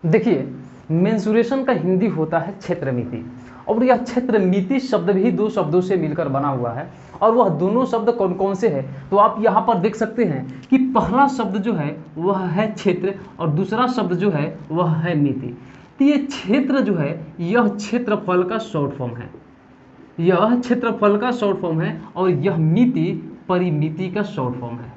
देखिए, मेंसुरेशन का हिंदी होता है क्षेत्रमिति, और यह क्षेत्रमिति शब्द भी दो शब्दों से मिलकर बना हुआ है। और वह दोनों शब्द कौन कौन से हैं, तो आप यहाँ पर देख सकते हैं कि पहला शब्द जो है वह है क्षेत्र, और दूसरा शब्द जो है वह है मिति। तो ये क्षेत्र जो है यह क्षेत्रफल का शॉर्ट फॉर्म है, यह क्षेत्रफल का शॉर्ट फॉर्म है, और यह मिति परिमिति का शॉर्ट फॉर्म है,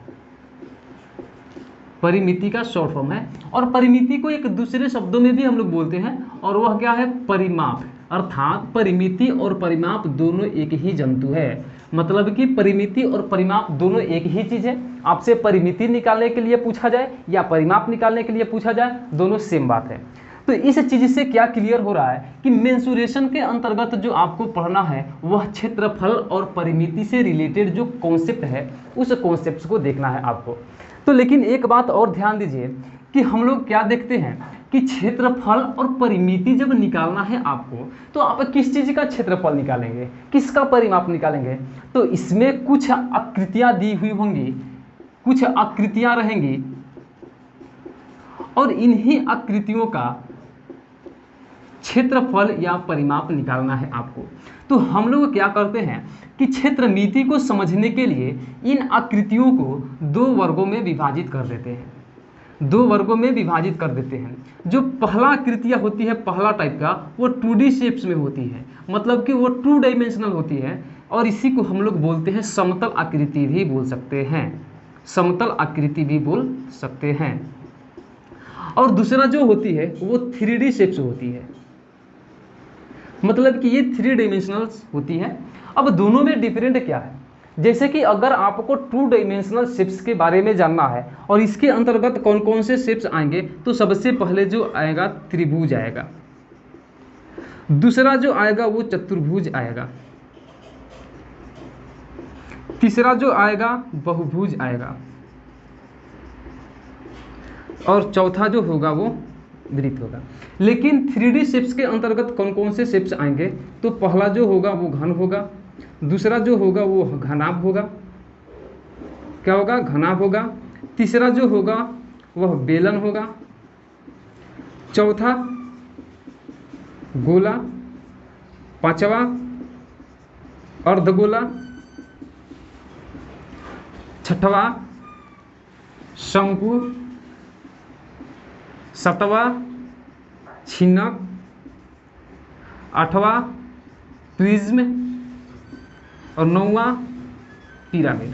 परिमिति का शॉर्ट फॉर्म है। और परिमिति को एक दूसरे शब्दों में भी हम लोग बोलते हैं, और वह क्या है, परिमाप। अर्थात परिमिति और परिमाप दोनों एक ही जंतु है, मतलब कि परिमिति और परिमाप दोनों एक ही चीज है। आपसे परिमिति निकालने के लिए पूछा जाए या परिमाप निकालने के लिए पूछा जाए, दोनों सेम बात है। तो इस चीज से क्या क्लियर हो रहा है कि मेंसुरेशन के अंतर्गत जो आपको पढ़ना है वह क्षेत्रफल और परिमिति से रिलेटेड जो कॉन्सेप्ट है उस कॉन्सेप्ट को देखना है आपको। तो लेकिन एक बात और ध्यान दीजिए कि हम लोग क्या देखते हैं कि क्षेत्रफल और परिमिति जब निकालना है आपको, तो आप किस चीज़ का क्षेत्रफल निकालेंगे, किसका परिमाप निकालेंगे। तो इसमें कुछ आकृतियां दी हुई होंगी, कुछ आकृतियां रहेंगी, और इन्हीं आकृतियों का क्षेत्रफल या परिमाप निकालना है आपको। तो हम लोग क्या करते हैं कि क्षेत्रमिति को समझने के लिए इन आकृतियों को दो वर्गों में विभाजित कर देते हैं, दो वर्गों में विभाजित कर देते हैं। जो पहला आकृतियाँ होती है, पहला टाइप का, वो 2D शेप्स में होती है, मतलब कि वो 2 डायमेंशनल होती है, और इसी को हम लोग बोलते हैं समतल आकृति भी बोल सकते हैं, समतल आकृति भी बोल सकते हैं। और दूसरा जो होती है वो 3D शेप्स होती है, मतलब कि ये 3 डायमेंशनल होती है। अब दोनों में डिफरेंट क्या है, जैसे कि अगर आपको 2 डायमेंशनल शेप्स के बारे में जानना है और इसके अंतर्गत कौन कौन से शेप्स आएंगे, तो सबसे पहले जो आएगा त्रिभुज आएगा, दूसरा जो आएगा वो चतुर्भुज आएगा, तीसरा जो आएगा बहुभुज आएगा, और चौथा जो होगा वो वृत्त होगा। लेकिन 3D शेप्स के अंतर्गत कौन कौन से शेप्स आएंगे, तो पहला जो होगा वो घन होगा, दूसरा जो होगा वो घनाभ होगा, क्या होगा, घनाभ होगा, तीसरा जो होगा वह बेलन होगा, चौथा गोला, पांचवा अर्धगोला, छठवा शंकु, सातवां छिन्नक, आठवां प्रिज्म, और 9वां पिरामिड।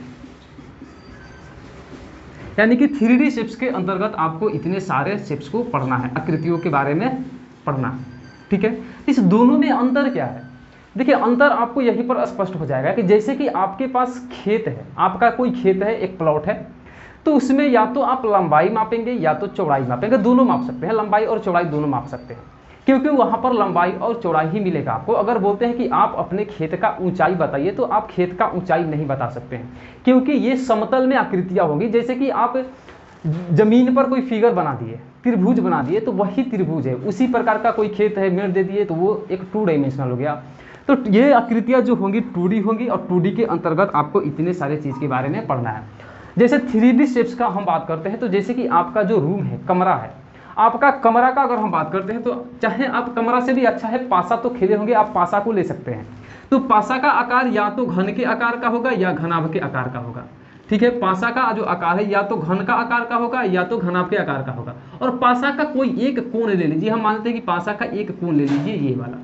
यानी कि 3D शेप्स के अंतर्गत आपको इतने सारे शेप्स को पढ़ना है, आकृतियों के बारे में पढ़ना है, ठीक है। इस दोनों में अंतर क्या है, देखिए अंतर आपको यहीं पर स्पष्ट हो जाएगा कि जैसे कि आपके पास खेत है, आपका कोई खेत है, एक प्लॉट है, तो उसमें या तो आप लंबाई मापेंगे या तो चौड़ाई मापेंगे, दोनों माप सकते हैं, लंबाई और चौड़ाई दोनों माप सकते हैं, क्योंकि वहाँ पर लंबाई और चौड़ाई ही मिलेगा आपको। अगर बोलते हैं कि आप अपने खेत का ऊंचाई बताइए, तो आप खेत का ऊंचाई नहीं बता सकते हैं, क्योंकि ये समतल में आकृतियाँ होंगी। जैसे कि आप जमीन पर कोई फिगर बना दिए, त्रिभुज बना दिए, तो वही त्रिभुज है। उसी प्रकार का कोई खेत है, मेड़ दे दिए, तो वो एक 2 डायमेंशनल हो गया। तो ये आकृतियाँ जो होंगी 2D होंगी, और 2D के अंतर्गत आपको इतने सारे चीज़ के बारे में पढ़ना है। जैसे 3D शेप्स का हम बात करते हैं, तो जैसे कि आपका जो रूम है, कमरा है, आपका कमरा का अगर हम बात करते हैं, तो चाहे आप कमरा से भी अच्छा है, पासा तो खेले होंगे, आप पासा को ले सकते हैं। तो पासा का आकार या तो घन के आकार का होगा या घनाभ के आकार का होगा, ठीक है। पासा का जो आकार है या तो घन का आकार का होगा या तो घनाभ के आकार का होगा। और पासा का कोई एक कोण ले लीजिए, हम मानते हैं कि पासा का एक कोण ले लीजिए, ये वाला।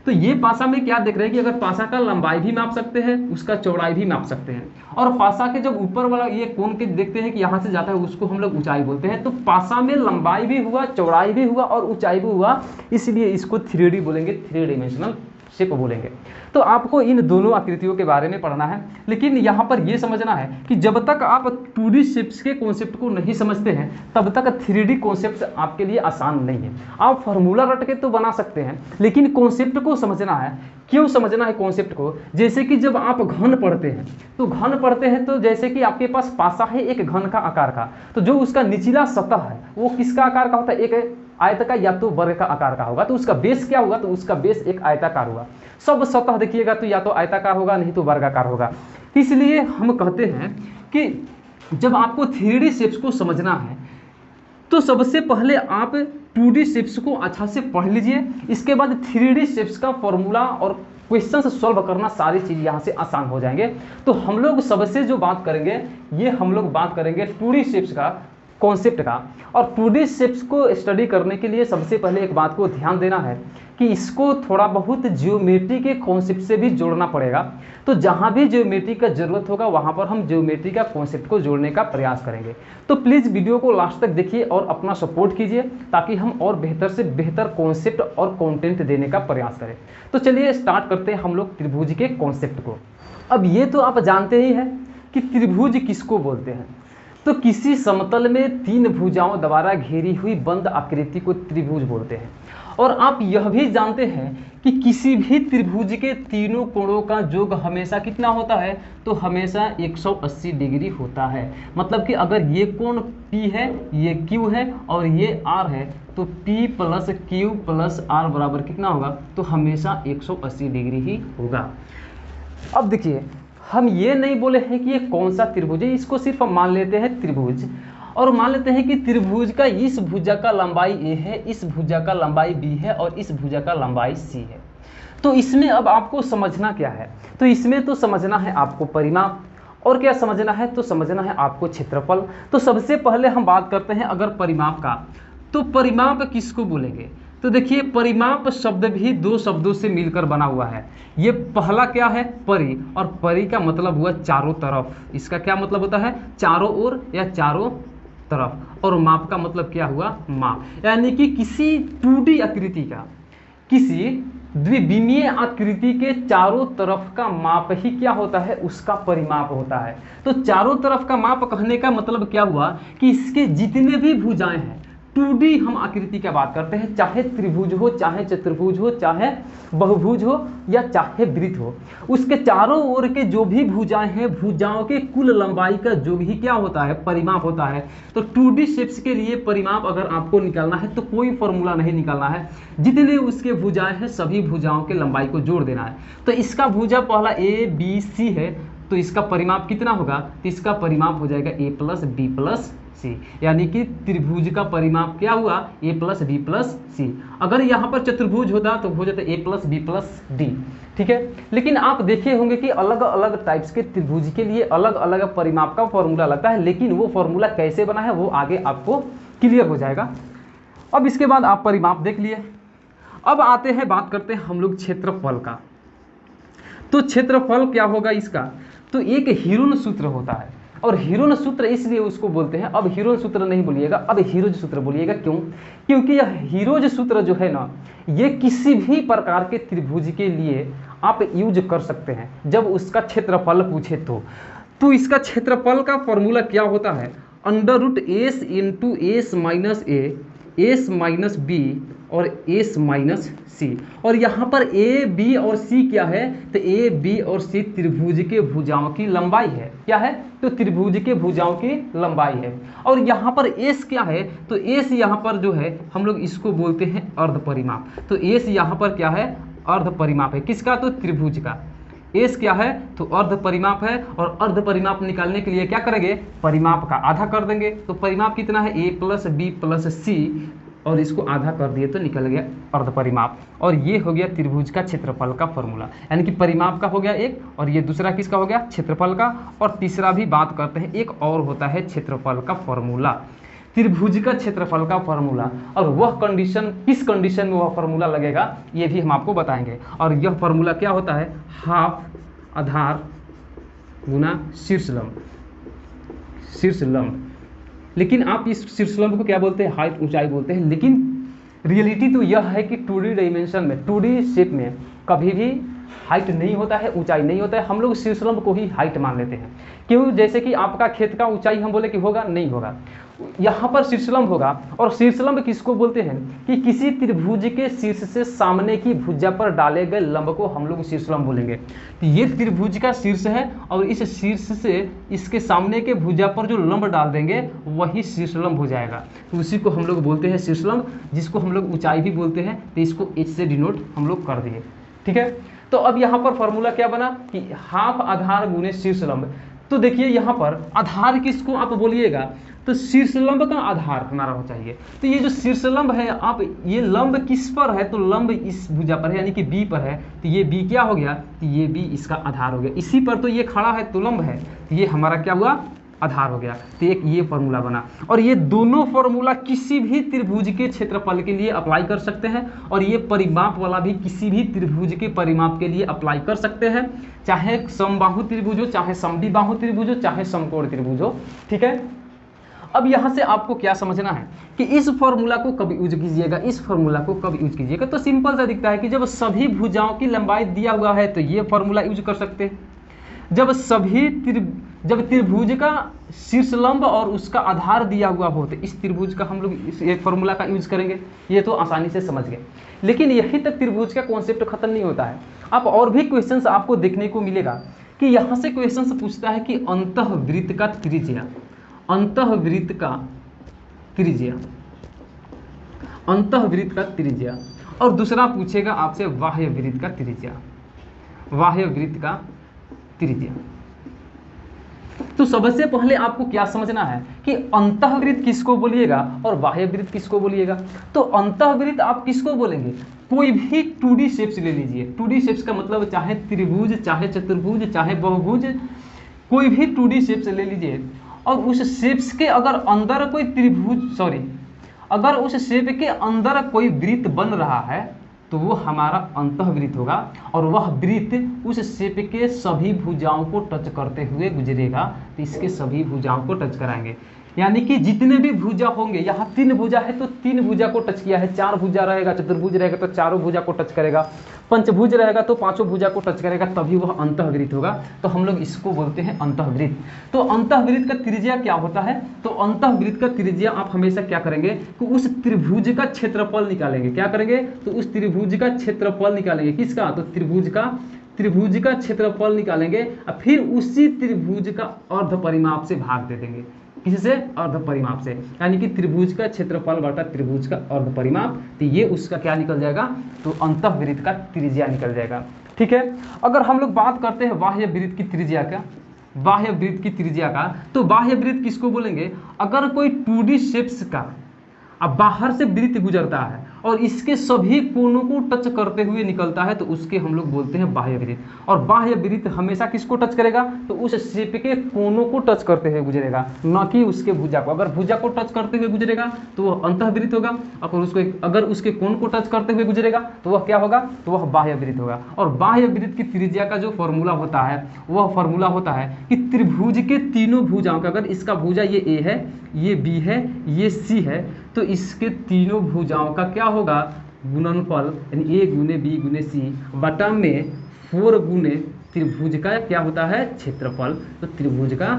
तो ये पासा में क्या देख रहे हैं कि अगर पासा का लंबाई भी माप सकते हैं, उसका चौड़ाई भी माप सकते हैं, और पासा के जब ऊपर वाला ये कोण के देखते हैं कि यहाँ से जाता है, उसको हम लोग ऊंचाई बोलते हैं। तो पासा में लंबाई भी हुआ, चौड़ाई भी हुआ और ऊंचाई भी हुआ, इसलिए इसको 3D बोलेंगे, 3 डायमेंशनल शेप बोलेंगे। तो आपको इन दोनों आकृतियों के बारे में पढ़ना है। लेकिन यहाँ पर यह समझना है कि जब तक आप 2D शेप्स के कॉन्सेप्ट को नहीं समझते हैं, तब तक 3D कॉन्सेप्ट आपके लिए आसान नहीं है। आप फार्मूला रट के तो बना सकते हैं, लेकिन कॉन्सेप्ट को समझना है। क्यों समझना है कॉन्सेप्ट को, जैसे कि जब आप घन पढ़ते हैं, तो घन पढ़ते हैं तो जैसे कि आपके पास पासा है एक घन का आकार का, तो जो उसका निचला सतह है वो किसका आकार का होता है, एक आयत का या तो वर्ग का आकार का होगा। तो उसका बेस क्या होगा, तो उसका बेस एक आयताकार होगा। सब सतह देखिएगा तो या तो आयताकार होगा, नहीं तो वर्गाकार होगा। इसलिए हम कहते हैं कि जब आपको 3D शेप्स को समझना है, तो सबसे पहले आप 2D शेप्स को अच्छा से पढ़ लीजिए, इसके बाद 3D शेप्स का फॉर्मूला और क्वेश्चन सॉल्व करना, सारी चीज़ यहाँ से आसान हो जाएंगे। तो हम लोग सबसे जो बात करेंगे, ये हम लोग बात करेंगे 2D शेप्स का कॉन्सेप्ट का। और 2D शेप्स को स्टडी करने के लिए सबसे पहले एक बात को ध्यान देना है कि इसको थोड़ा बहुत ज्योमेट्री के कॉन्सेप्ट से भी जोड़ना पड़ेगा। तो जहाँ भी ज्योमेट्री का ज़रूरत होगा वहाँ पर हम ज्योमेट्री का कॉन्सेप्ट को जोड़ने का प्रयास करेंगे। तो प्लीज़ वीडियो को लास्ट तक देखिए और अपना सपोर्ट कीजिए, ताकि हम और बेहतर से बेहतर कॉन्सेप्ट और कंटेंट देने का प्रयास करें। तो चलिए स्टार्ट करते हैं हम लोग त्रिभुज के कॉन्सेप्ट को। अब ये तो आप जानते ही हैं कि त्रिभुज किसको बोलते हैं। तो किसी समतल में 3 भुजाओं द्वारा घेरी हुई बंद आकृति को त्रिभुज बोलते हैं। और आप यह भी जानते हैं कि किसी भी त्रिभुज के तीनों कोणों का योग हमेशा कितना होता है, तो हमेशा 180 डिग्री होता है। मतलब कि अगर ये कोण P है, ये Q है और ये R है, तो P plus Q plus R बराबर कितना होगा, तो हमेशा 180 डिग्री ही होगा। अब देखिए, हम ये नहीं बोले हैं कि ये कौन सा त्रिभुज है, इसको सिर्फ हम मान लेते हैं त्रिभुज, और मान लेते हैं कि त्रिभुज का इस भुजा का लंबाई A है, इस भुजा का लंबाई B है और इस भुजा का लंबाई C है। तो इसमें अब आपको समझना क्या है, तो इसमें तो समझना है आपको परिमाप, और क्या समझना है, तो समझना है आपको क्षेत्रफल। तो सबसे पहले हम बात करते हैं अगर परिमाप का, तो परिमाप किसको बोलेंगे। तो देखिए, परिमाप शब्द भी 2 शब्दों से मिलकर बना हुआ है। ये पहला क्या है, परि, और परि का मतलब हुआ चारों तरफ। इसका क्या मतलब होता है, चारों ओर या चारों तरफ। और माप का मतलब क्या हुआ, माप, यानी कि किसी 2D आकृति का, किसी द्विविमीय आकृति के चारों तरफ का माप ही क्या होता है, उसका परिमाप होता है। तो चारों तरफ का माप कहने का मतलब क्या हुआ कि इसके जितने भी भुजाएं हैं, 2D हम आकृति की बात करते हैं, चाहे त्रिभुज हो, चाहे चतुर्भुज हो, चाहे बहुभुज हो या चाहे वृत्त हो, उसके चारों ओर के जो भी भुजाएं हैं, भुजाओं के कुल लंबाई का जो भी क्या होता है, परिमाप होता है। तो 2D शेप्स के लिए परिमाप अगर आपको निकालना है तो कोई फॉर्मूला नहीं निकालना है, जितने उसके भुजाएं हैं सभी भुजाओं के लंबाई को जोड़ देना है। तो इसका भुजा पहला ABC है, तो इसका परिमाप कितना होगा, तो इसका परिमाप हो जाएगा A plus B plus C, यानी कि त्रिभुज का परिमाप क्या हुआ, A plus B plus C। अगर यहाँ पर चतुर्भुज होता तो हो जाता A plus B plus D, ठीक है। लेकिन आप देखे होंगे कि अलग अलग टाइप्स के त्रिभुज के लिए अलग अलग परिमाप का फॉर्मूला लगता है, लेकिन वो फॉर्मूला कैसे बना है वो आगे आपको क्लियर हो जाएगा। अब इसके बाद आप परिमाप देख लिए। अब आते हैं, बात करते हैं हम लोग क्षेत्रफल का। तो क्षेत्रफल क्या होगा इसका, तो एक हीरोन सूत्र होता है, और हीरोन सूत्र इसलिए उसको बोलते हैं, अब हीरोन सूत्र नहीं बोलिएगा, अब हीरोज सूत्र बोलिएगा। क्यों, क्योंकि यह हीरोज सूत्र जो है ना, ये किसी भी प्रकार के त्रिभुज के लिए आप यूज कर सकते हैं जब उसका क्षेत्रफल पूछे तो इसका क्षेत्रफल का फॉर्मूला क्या होता है, √S into S minus A, S minus B और S माइनस C। और यहाँ पर A, B और C क्या है, तो A, B और C त्रिभुज के भुजाओं की लंबाई है। क्या है, तो त्रिभुज के भुजाओं की लंबाई है। और यहाँ पर S क्या है, तो S यहाँ पर जो है हम लोग इसको बोलते हैं अर्ध परिमाप। तो S यहाँ पर क्या है, अर्ध परिमाप है, किसका, तो त्रिभुज का। S क्या है, तो अर्ध परिमाप है, और अर्ध परिमाप निकालने के लिए क्या करेंगे, परिमाप का आधा कर देंगे। तो परिमाप कितना है, A plus B plus C, और इसको आधा कर दिए तो निकल गया अर्ध परिमाप। और ये हो गया त्रिभुज का क्षेत्रफल का फॉर्मूला, यानी कि परिमाप का हो गया एक, और ये दूसरा किसका हो गया, क्षेत्रफल का। और तीसरा भी बात करते हैं, एक और होता है क्षेत्रफल का फॉर्मूला, त्रिभुज का क्षेत्रफल का फॉर्मूला। और वह कंडीशन, किस कंडीशन में वह फॉर्मूला लगेगा ये भी हम आपको बताएंगे। और यह फॉर्मूला क्या होता है, हाफ आधार गुना शीर्षलंब, शीर्षलंब। लेकिन आप इस शीर्षलंब को क्या बोलते हैं, हाइट, ऊंचाई बोलते हैं। लेकिन रियलिटी तो यह है कि 2D डायमेंशन में, 2D शेप में कभी भी हाइट नहीं होता है, ऊंचाई नहीं होता है। हम लोग शीर्षलंब को ही हाइट मान लेते हैं। क्यों, जैसे कि आपका खेत का ऊंचाई हम बोले कि होगा, नहीं होगा, यहाँ पर शीर्षलंब होगा। और शीर्षलंब किसको बोलते हैं, कि किसी त्रिभुज के शीर्ष से सामने की भुजा पर डाले गए लंब को हम लोग शीर्षलंब बोलेंगे। तो ये त्रिभुज का शीर्ष है, और इस शीर्ष से इसके सामने के भुजा पर जो लंब डाल देंगे वही शीर्षलंब हो जाएगा। तो उसी को हम लोग बोलते हैं शीर्षलंब, जिसको हम लोग ऊंचाई भी बोलते हैं। तो इसको H से डिनोट हम लोग कर दिए, ठीक है। तो अब यहाँ पर फॉर्मूला क्या बना कि हाफ आधार गुने शीर्षलंब। तो देखिए यहाँ पर आधार किसको आप बोलिएगा, तो शीर्षलंब का आधार हमारा हो चाहिए। तो ये जो शीर्षलंब है, आप ये लंब किस पर है, तो लंब इस भुजा पर है, यानी कि बी पर है। तो ये बी क्या हो गया, तो ये बी इसका आधार हो गया। इसी पर तो ये खड़ा है, तो लंब है, तो ये हमारा क्या हुआ, आधार हो गया। तो एक ये फॉर्मूला बना, और ये दोनों फॉर्मूला किसी भी त्रिभुज के क्षेत्रफल के लिए अप्लाई कर सकते हैं, और ये परिमाप वाला भी किसी भी त्रिभुज के परिमाप के लिए अप्लाई कर सकते हैं, चाहे समबाहु त्रिभुज हो, चाहे समद्विबाहु त्रिभुज हो, चाहे समकोण त्रिभुज हो। ठीक है, अब यहाँ से आपको क्या समझना है कि इस फॉर्मूला को कब यूज कीजिएगा, इस फॉर्मूला को कब यूज कीजिएगा। तो सिंपल सा दिखता है कि जब सभी भुजाओं की लंबाई दिया हुआ है तो ये फॉर्मूला यूज कर सकते हैं। जब त्रिभुज का शीर्षलंब और उसका आधार दिया हुआ हो तो इस त्रिभुज का हम लोग इस एक फॉर्मूला का यूज करेंगे। ये तो आसानी से समझ गए, लेकिन यहीं तक त्रिभुज का कॉन्सेप्ट खत्म नहीं होता है। आप और भी क्वेश्चंस आपको देखने को मिलेगा कि यहाँ से क्वेश्चंस पूछता है कि अंतःवृत्त का त्रिज्या, अंतःवृत्त का त्रिज्या, अंतःवृत्त का त्रिज्या, और दूसरा पूछेगा आपसे बाह्यवृत्त का त्रिज्या, बाह्यवृत्त का त्रिज्या। तो सबसे पहले आपको क्या समझना है कि अंतःवृत्त किसको बोलिएगा और बाह्यवृत्त किसको बोलिएगा। तो अंतःवृत्त आप किसको बोलेंगे, कोई भी 2D शेप्स ले लीजिए। 2D शेप्स का मतलब चाहे त्रिभुज, चाहे चतुर्भुज, चाहे बहुभुज, कोई भी 2D शेप्स ले लीजिए, और उस शेप्स के अगर अंदर कोई त्रिभुज अगर उस शेप के अंदर कोई वृत्त बन रहा है तो वो हमारा अंतःवृत्त होगा, और वह वृत्त उस शेप के सभी भुजाओं को टच करते हुए गुजरेगा। तो इसके सभी भुजाओं को टच कराएंगे, यानी कि जितने भी भुजा होंगे, यहाँ 3 भुजा है तो 3 भुजा को टच किया है, 4 भुजा रहेगा, चतुर्भुज रहेगा तो 4 भुजा को टच करेगा, पंचभुज रहेगा तो 5 भुजा को टच करेगा, तभी वह अंतःवृत्त होगा। तो हम लोग इसको बोलते हैं अंतःवृत्त। तो अंतःवृत्त का त्रिज्या क्या होता है, तो अंतःवृत्त का त्रिज्या आप हमेशा क्या करेंगे कि उस त्रिभुज का क्षेत्रफल निकालेंगे। क्या करेंगे, तो उस त्रिभुज का क्षेत्रफल निकालेंगे। किसका, तो त्रिभुज का क्षेत्रफल निकालेंगे, और फिर उसी त्रिभुज का अर्ध परिमाप से भाग दे देंगे। किससे, अर्ध परिमाप से, यानी कि त्रिभुज का क्षेत्रफल बटा त्रिभुज का अर्ध परिमाप। तो ये उसका क्या निकल जाएगा, तो अंतःवृत्त का त्रिज्या निकल जाएगा। ठीक है, अगर हम लोग बात करते हैं बाह्यवृत्त की त्रिज्या का, बाह्यवृत्त की त्रिज्या का, तो बाह्यवृत्त किसको बोलेंगे, अगर कोई 2D शेप्स का अब बाहर से वृत्त गुजरता है और इसके सभी कोनों को टच करते हुए निकलता है तो उसके हम लोग बोलते हैं बाह्यवृत्त। और बाह्यवृत्त हमेशा किसको टच करेगा, तो उस शेप के कोनों को टच करते हुए गुजरेगा, न कि उसके भुजा को। अगर भुजा को टच करते हुए गुजरेगा तो वह अंतःवृत्त होगा, अगर उसके कोन को टच करते हुए गुजरेगा तो वह क्या होगा, तो वह बाह्यवृत्त होगा। और बाह्यवृत्त की त्रिज्या का जो फॉर्मूला होता है वह फॉर्मूला होता है कि त्रिभुज के तीनों भुजाओं का, अगर इसका भुजा ये ए है, ये बी है, ये सी है, तो इसके तीनों भुजाओं का क्या होगा, गुणनफल, यानी ए गुने बी गुने सी बटा में 4 गुने त्रिभुज का क्या होता है, क्षेत्रफल। तो त्रिभुज का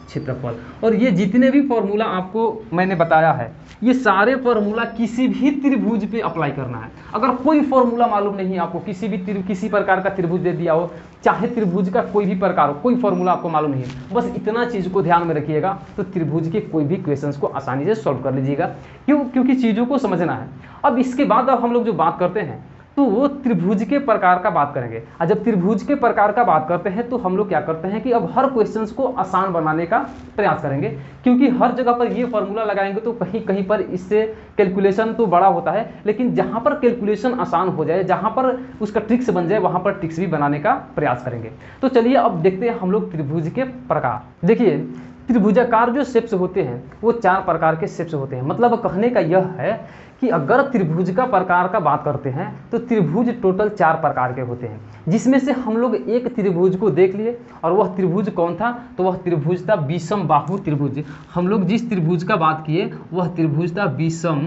क्षेत्रफल। और ये जितने भी फॉर्मूला आपको मैंने बताया है, ये सारे फॉर्मूला किसी भी त्रिभुज पे अप्लाई करना है। अगर कोई फॉर्मूला मालूम नहीं है आपको, किसी प्रकार का त्रिभुज दे दिया हो, चाहे त्रिभुज का कोई भी प्रकार हो, कोई फॉर्मूला आपको मालूम नहीं है, बस इतना चीज़ को ध्यान में रखिएगा, तो त्रिभुज के कोई भी क्वेश्चंस को आसानी से सॉल्व कर लीजिएगा। क्योंकि चीज़ों को समझना है। अब इसके बाद अब हम लोग जो बात करते हैं तो वो त्रिभुज के प्रकार का बात करेंगे। और जब त्रिभुज के प्रकार का बात करते हैं तो हम लोग क्या करते हैं कि अब हर क्वेश्चंस को आसान बनाने का प्रयास करेंगे, क्योंकि हर जगह पर ये फॉर्मूला लगाएंगे तो कहीं कहीं पर इससे कैलकुलेशन तो बड़ा होता है, लेकिन जहाँ पर कैलकुलेशन आसान हो जाए, जहाँ पर उसका ट्रिक्स बन जाए, वहाँ पर ट्रिक्स भी बनाने का प्रयास करेंगे। तो चलिए अब देखते हैं हम लोग त्रिभुज के प्रकार। देखिए, त्रिभुजाकार जो शेप्स होते हैं वो 4 प्रकार के शेप्स होते हैं। मतलब कहने का यह है कि अगर त्रिभुज का प्रकार का बात करते हैं तो त्रिभुज टोटल 4 प्रकार के होते हैं, जिसमें से हम लोग एक त्रिभुज को देख लिए। और वह त्रिभुज कौन था, तो वह त्रिभुज था विषम बाहु त्रिभुज। हम लोग जिस त्रिभुज का बात किए वह त्रिभुज था विषम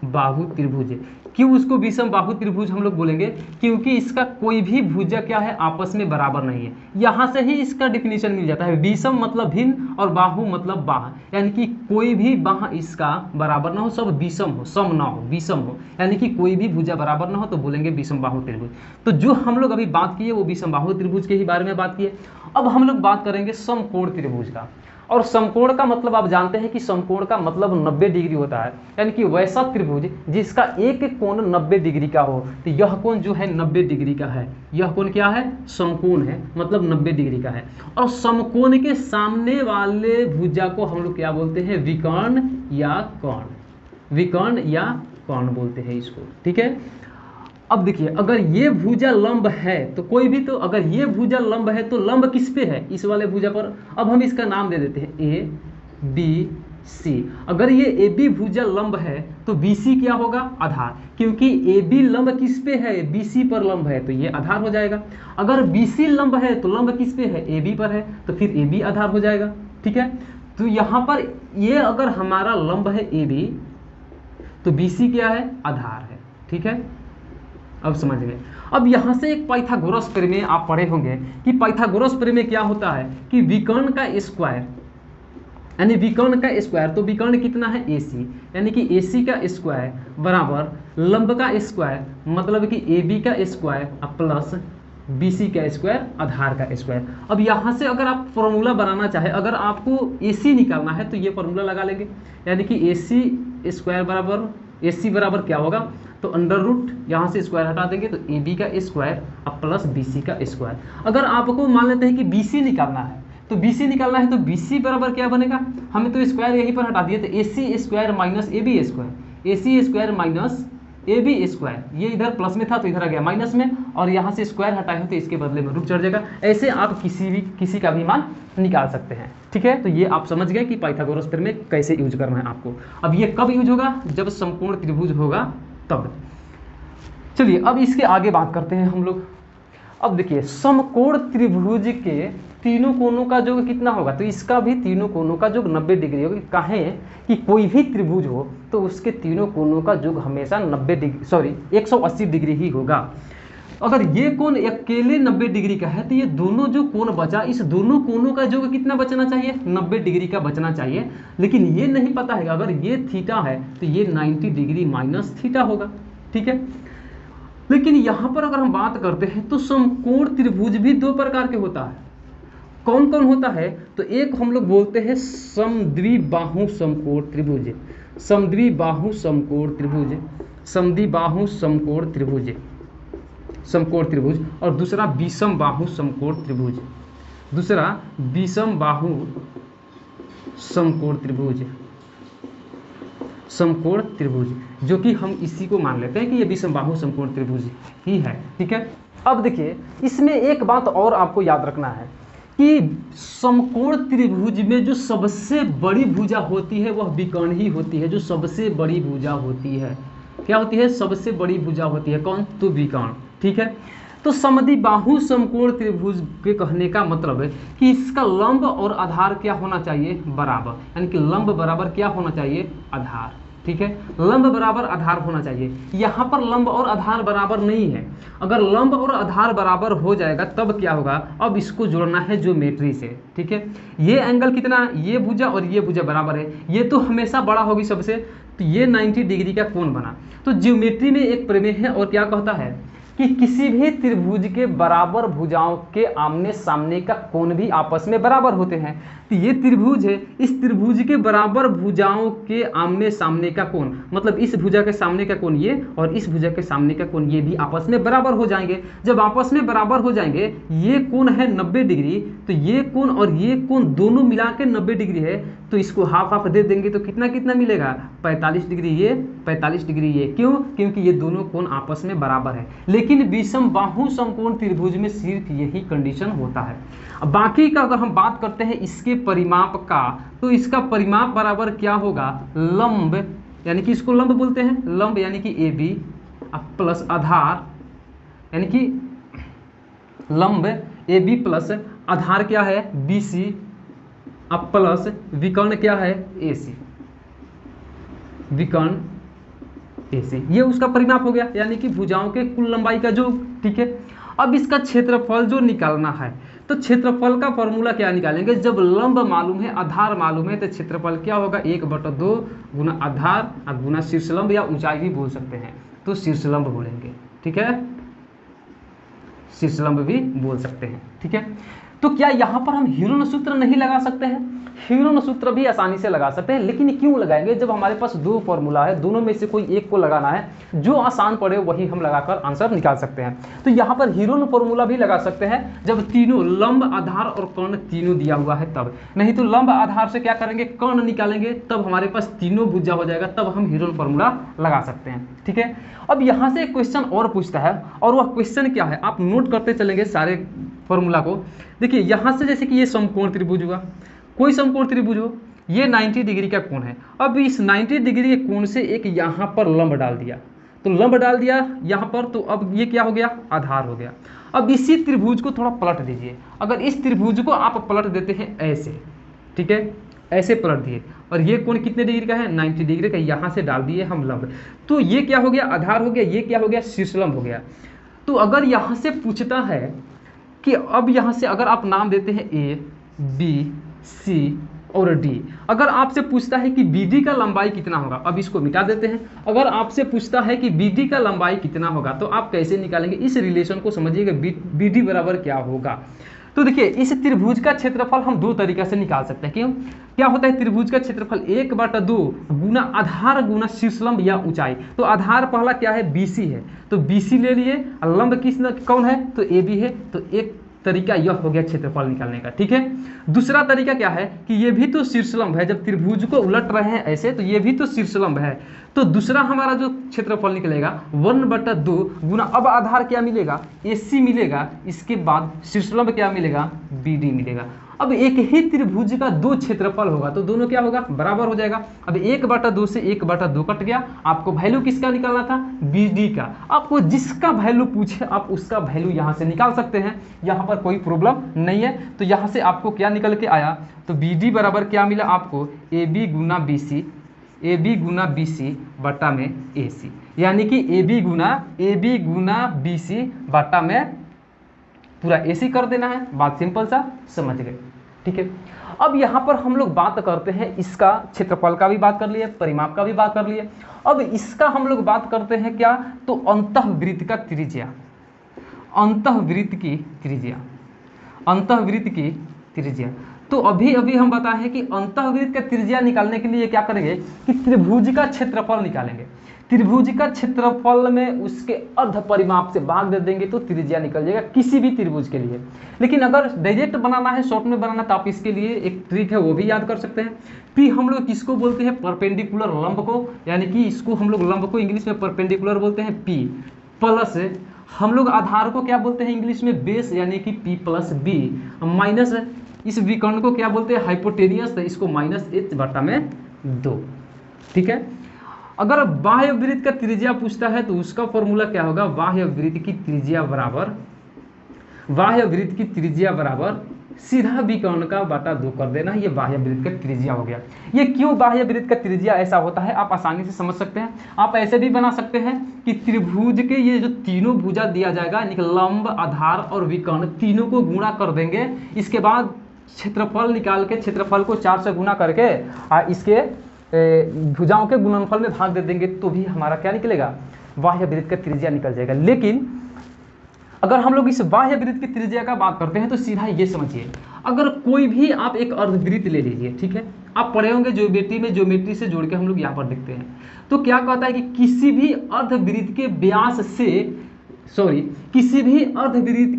बाहु त्रिभुज। क्यों उसको विषम बाहु त्रिभुज हम लोग बोलेंगे, क्योंकि इसका कोई भी भुजा क्या है, आपस में बराबर नहीं है। यहाँ से ही इसका डिफिनीशन मिल जाता है। विषम मतलब भिन्न और बाहु मतलब बाह, यानी कि कोई भी बाह इसका बराबर ना हो, सब विषम हो, सम ना हो, विषम हो, यानी कि कोई भी भुजा बराबर ना हो तो बोलेंगे विषम बाहु त्रिभुज। तो जो हम लोग अभी बात किए वो विषम बाहु त्रिभुज के ही बारे में बात किए। अब हम लोग बात करेंगे समकोण त्रिभुज का। और समकोण का मतलब आप जानते हैं कि समकोण का मतलब 90 डिग्री होता है, यानी कि वैसा त्रिभुज जिसका एक एक कोण 90 डिग्री का हो। तो यह कोण जो है 90 डिग्री का है, यह कोण क्या है, समकोण है, मतलब 90 डिग्री का है। और समकोण के सामने वाले भुजा को हम लोग क्या बोलते हैं, विकर्ण या कोण, विकर्ण या कोण बोलते हैं इसको, ठीक है। अब देखिए, अगर ये भुजा लंब है तो कोई भी, तो अगर ये भुजा लंब है तो लंब किस पे है, इस वाले भुजा पर। अब हम इसका नाम दे देते हैं ए बी सी। अगर ये ए बी भुजा लंब है तो बी सी क्या होगा, आधार, क्योंकि ए बी लंब किस पे है, बी सी पर लंब है, तो ये आधार हो जाएगा। अगर बी सी लंब है तो लंब किस पे है, ए बी पर है, तो फिर ए बी आधार हो जाएगा, ठीक है। तो यहाँ पर ये अगर हमारा लंब है ए बी तो बी सी क्या है, आधार है, ठीक है। अब समझ गए। अब यहाँ से एक पाइथागोरस प्रमेय आप पढ़े होंगे कि पाइथागोरस प्रमेय क्या होता है कि विकर्ण का स्क्वायर, यानी विकर्ण का स्क्वायर, तो विकर्ण कितना है, AC, यानी कि AC का स्क्वायर बराबर लंब का स्क्वायर, मतलब कि AB का स्क्वायर प्लस BC का स्क्वायर, आधार का स्क्वायर। अब यहाँ से अगर आप फॉर्मूला बनाना चाहे, अगर आपको AC निकालना है तो ये फॉर्मूला लगा लेंगे, यानी कि AC स्क्वायर बराबर, AC बराबर क्या होगा, तो अंडर रूट, यहाँ से स्क्वायर हटा देंगे तो AB का स्क्वायर अब प्लस BC का स्क्वायर। अगर आपको मान लेते हैं कि BC निकालना है, तो BC निकालना है तो BC बराबर क्या बनेगा, हमें तो स्क्वायर यहीं पर हटा दिए, तो AC square minus AB square, AC square minus AB square, ये इधर प्लस में था तो इधर आ गया माइनस में, और यहाँ से स्क्वायर हटाए हो तो इसके बदले में रूट चढ़ जाएगा। ऐसे आप किसी का भी मान निकाल सकते हैं, ठीक है। तो ये आप समझ गए कि पाइथागोरस प्रमेय कैसे यूज करना है आपको। अब ये कब यूज होगा, जब समकोण त्रिभुज होगा तब। चलिए अब इसके आगे बात करते हैं हम लोग। अब देखिए, समकोण त्रिभुज के तीनों कोणों का योग कितना होगा, तो इसका भी तीनों कोणों का योग 90 डिग्री होगा। कहें कि कोई भी त्रिभुज हो तो उसके तीनों कोणों का योग हमेशा 180 डिग्री ही होगा। अगर ये कोण अकेले 90 डिग्री का है तो ये दोनों जो कोण बचा, इस दोनों कोणों का योग कितना बचना चाहिए, 90 डिग्री का बचना चाहिए। लेकिन ये नहीं पता है, अगर ये थीटा है तो ये 90 डिग्री माइनस थीटा होगा, ठीक है। लेकिन यहाँ पर अगर हम बात करते हैं तो समकोण त्रिभुज भी दो प्रकार के होता है। कौन कौन होता है, तो एक हम लोग बोलते हैं समद्विबाहु समकोण त्रिभुज, समद्विबाहु समकोण त्रिभुज, समद्विबाहु समकोण त्रिभुज, समकोण त्रिभुज, और दूसरा विषम बाहु समकोण त्रिभुज, दूसरा विषम बाहु समकोण त्रिभुज, समकोण त्रिभुज, जो कि हम इसी को मान लेते हैं कि ये विषम बाहु समकोण त्रिभुज ही है, ठीक है। अब देखिए, इसमें एक बात और आपको याद रखना है कि समकोण त्रिभुज में जो सबसे बड़ी भुजा होती है वह विकर्ण ही होती है। जो सबसे बड़ी भुजा होती है क्या होती है, सबसे बड़ी भुजा होती है कौन, तो विकर्ण, ठीक है। तो समद्विबाहु समकोण त्रिभुज के कहने का मतलब है कि इसका लंब और आधार क्या होना चाहिए, बराबर, यानी कि लंब बराबर क्या होना चाहिए, आधार, ठीक है। लंब बराबर आधार होना चाहिए। यहाँ पर लंब और आधार बराबर नहीं है। अगर लंब और आधार बराबर हो जाएगा तब क्या होगा, अब इसको जोड़ना है ज्योमेट्री से, ठीक है। ये एंगल कितना, ये भुजा और ये भुजा बराबर है, ये तो हमेशा बड़ा होगी सबसे, तो ये 90 डिग्री का कोण बना। तो ज्योमेट्री में एक प्रमेय है और क्या कहता है कि किसी भी त्रिभुज के बराबर भुजाओं के आमने सामने का कोण भी आपस में बराबर होते हैं। तो ये त्रिभुज है, इस त्रिभुज के बराबर भुजाओं के आमने सामने का कोण, मतलब इस भुजा के सामने का कोण ये और इस भुजा के सामने का कोण ये भी आपस में बराबर हो जाएंगे। जब आपस में बराबर हो जाएंगे, ये कोण है 90 डिग्री, तो ये कोण और ये कोण दोनों मिला के 90 डिग्री है, तो इसको हाफ हाफ दे देंगे तो कितना कितना मिलेगा, 45 डिग्री ये, 45 डिग्री ये। क्यों, क्योंकि ये दोनों कोण आपस में बराबर है। लेकिन विषम बाहु समकोण त्रिभुज में सिर्फ यही कंडीशन होता है। अब बाकी का अगर हम बात करते हैं इसके परिमाप का, तो इसका परिमाप बराबर क्या होगा, लंब, यानी कि इसको लंब बोलते हैं, लंब यानी कि ए बी प्लस आधार, यानी कि लंब ए बी प्लस आधार क्या है, बी सी प्लस विकर्ण क्या है, ए सी, विकर्ण ए सी, ये उसका परिमाप हो गया, यानी कि भुजाओं के कुल लंबाई का योग, ठीक है। अब इसका क्षेत्रफल जो निकालना है, तो क्षेत्रफल का फॉर्मूला क्या निकालेंगे, जब लंब मालूम है आधार मालूम है तो क्षेत्रफल क्या होगा, 1/2 गुना आधार गुना शीर्षलंब, या ऊंचाई भी बोल सकते हैं तो शीर्षलंब बोलेंगे, ठीक है, शीर्षलंब भी बोल सकते हैं, ठीक है। तो क्या यहाँ पर हम हीरोन सूत्र नहीं लगा सकते हैं, हीरोन सूत्र भी आसानी से लगा सकते हैं, लेकिन क्यों लगाएंगे? जब हमारे पास दो फॉर्मूला है, दोनों में से कोई एक को लगाना है, जो आसान पड़े वही हम लगाकर आंसर निकाल सकते हैं। तो यहाँ पर हीरोन फॉर्मूला भी लगा सकते हैं जब तीनों लंब, आधार और कर्ण तीनों दिया हुआ है तब। नहीं तो लंब आधार से क्या करेंगे, कर्ण निकालेंगे, तब हमारे पास तीनों भुजा हो जाएगा, तब हम हीरोन फॉर्मूला लगा सकते हैं। ठीक है, अब यहाँ से एक क्वेश्चन और पूछता है, और वह क्वेश्चन क्या है आप नोट करते चलेंगे सारे फॉर्मूला को। देखिए यहाँ से जैसे कि ये समकोण त्रिभुज हुआ, कोई समकोण त्रिभुज हो, ये 90 डिग्री का कोण है। अब इस 90 डिग्री के कोण से एक यहाँ पर लंब डाल दिया, तो लंब डाल दिया यहाँ पर, तो अब ये क्या हो गया, आधार हो गया। अब इसी त्रिभुज को थोड़ा पलट दीजिए। अगर इस त्रिभुज को आप पलट देते हैं ऐसे, ठीक है, ऐसे पलट दिए, और ये कोण कितने डिग्री का है, 90 डिग्री का, यहाँ से डाल दिए हम लंब, तो ये क्या हो गया, आधार हो गया, ये क्या हो गया, शीर्षलंब हो गया। तो अगर यहाँ से पूछता है कि अब यहाँ से अगर आप नाम देते हैं ए, बी, सी और डी, अगर आपसे पूछता है कि BD का लंबाई कितना होगा, अब इसको मिटा देते हैं। अगर आपसे पूछता है कि BD का लंबाई कितना होगा, तो आप कैसे निकालेंगे, इस रिलेशन को समझिएगा, BD बराबर क्या होगा। तो देखिए इस त्रिभुज का क्षेत्रफल हम दो तरीका से निकाल सकते हैं। क्यों, क्या होता है त्रिभुज का क्षेत्रफल 1/2 गुना आधार गुना शीर्षलंब या ऊंचाई। तो आधार पहला क्या है, BC है, तो BC ले लिए, लंब किस कौन है, तो AB है। तो एक तरीका यह हो गया क्षेत्रफल निकालने का। ठीक है, दूसरा तरीका क्या है कि ये भी तो शीर्षलंब है, जब त्रिभुज को उलट रहे हैं ऐसे, तो ये भी तो शीर्षलंब है, तो दूसरा हमारा जो क्षेत्रफल निकलेगा 1/2 गुना, अब आधार क्या मिलेगा, AC मिलेगा, इसके बाद शीर्षलंब क्या मिलेगा, BD मिलेगा। अब एक ही त्रिभुज का दो क्षेत्रफल होगा, तो दोनों क्या होगा, बराबर हो जाएगा। अब 1/2 से 1/2 कट गया, आपको वैल्यू किसका निकालना था, BD का। आपको जिसका वैल्यू पूछे आप उसका वैल्यू यहाँ से निकाल सकते हैं, यहाँ पर कोई प्रॉब्लम नहीं है। तो यहाँ से आपको क्या निकल के आया, तो BD बराबर क्या मिला आपको, AB गुना BC बटा में AC, यानी कि AB गुना BC बटा में पूरा AC कर देना है। बात सिंपल सा समझ गए। ठीक है, अब यहाँ पर हम लोग बात करते हैं, इसका क्षेत्रफल का भी बात कर लिए, परिमाप का भी बात कर लिए। अब इसका हम लोग बात करते हैं क्या, तो अंतःवृत्त का त्रिज्या, अंतःवृत्त की त्रिज्या। तो अभी हम बताएं कि अंतःवृत्त का त्रिज्या निकालने के लिए क्या करेंगे कि त्रिभुज का क्षेत्रफल निकालेंगे। त्रिभुज का क्षेत्रफल में उसके अर्ध परिमाप से भाग दे देंगे तो त्रिज्या निकल जाएगा किसी भी त्रिभुज के लिए। लेकिन अगर डायरेक्ट बनाना है, शॉर्ट में बनाना, तो आप इसके लिए एक ट्रिक है वो भी याद कर सकते हैं। P हम लोग किसको बोलते हैं, परपेंडिकुलर लंब को, यानी कि इसको हम लोग लंब को इंग्लिश में परपेंडिकुलर बोलते हैं P, प्लस हम लोग आधार को क्या बोलते हैं इंग्लिश में, बेस, यानी कि P+B, माइनस इस विकर्ण को क्या बोलते हैं, हाइपोटेनियस, तो इसको -h/2। ठीक है, अगर बाह्य वृत्त का त्रिज्या पूछता है तो उसका फॉर्मूला क्या होगा, बाह्य वृत्त की त्रिज्या बराबर सीधा विकर्ण का बटा 2 कर देना, ये बाह्य वृत्त का त्रिज्या हो गया। ये क्यों बाह्य वृत्त का त्रिज्या ऐसा होता है आप आसानी से समझ सकते हैं। आप ऐसे भी बना सकते हैं कि त्रिभुज के ये जो तीनों भुजा दिया जाएगा, यानी कि लंब, आधार और विकर्ण, तीनों को गुणा कर देंगे, इसके बाद क्षेत्रफल निकाल के क्षेत्रफल को 4 से गुना करके इसके भुजाओं के गुणनफल में भाग दे देंगे, तो भी हमारा क्या निकलेगा, बाह्य वृत्त का त्रिज्या निकल जाएगा। लेकिन अगर हम लोग इस बाह्य वृत्त की त्रिज्या का बात करते हैं तो सीधा ये समझिए, अगर कोई भी आप एक अर्धवृत्त ले लीजिए, ठीक है, आप पढ़े होंगे ज्योमेट्री से जोड़ के हम लोग यहाँ पर देखते हैं, तो क्या कहता है कि किसी भी अर्धवृत्त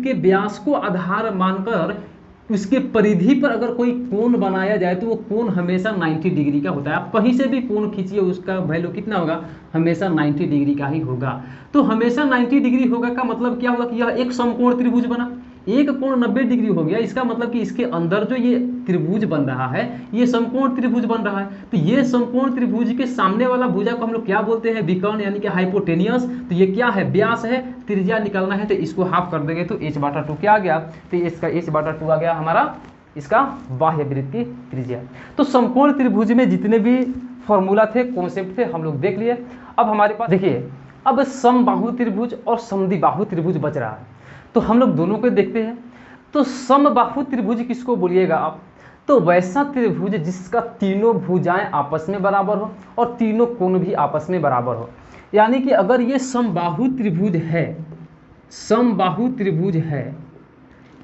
के व्यास को आधार मानकर उसके परिधि पर अगर कोई कोण बनाया जाए तो वो कोण हमेशा 90 डिग्री का होता है। आप कहीं से भी कोण खींचिए, उसका वैल्यू कितना होगा, हमेशा 90 डिग्री का ही होगा। तो हमेशा 90 डिग्री होगा का मतलब क्या होगा कि यह एक समकोण त्रिभुज बना, एक कोण 90 डिग्री हो गया, इसका मतलब कि इसके अंदर जो ये त्रिभुज बन रहा है ये समकोण त्रिभुज बन रहा है। तो ये समकोण त्रिभुज के सामने वाला भुजा को हम लोग क्या बोलते हैं, विकर्ण, यानी कि हाइपोटेनियस। तो ये क्या है, व्यास है, त्रिज्या निकालना है, तो इसको हाफ कर देंगे तो h/2 क्या आ गया, तो इसका h/2 आ गया हमारा इसका बाह्य वृत्त की त्रिज्या। तो समकोण त्रिभुज में जितने भी फॉर्मूला थे, कॉन्सेप्ट थे, हम लोग देख लिए। अब हमारे पास देखिए, अब समबाहु त्रिभुज और समद्विबाहु त्रिभुज बच रहा है, तो हम लोग दोनों को देखते हैं। तो समबाहु त्रिभुज किसको बोलिएगा आप, तो वैसा त्रिभुज जिसका तीनों भुजाएं आपस में बराबर हो और तीनों कोण भी आपस में बराबर हो। यानी कि अगर ये समबाहु त्रिभुज है,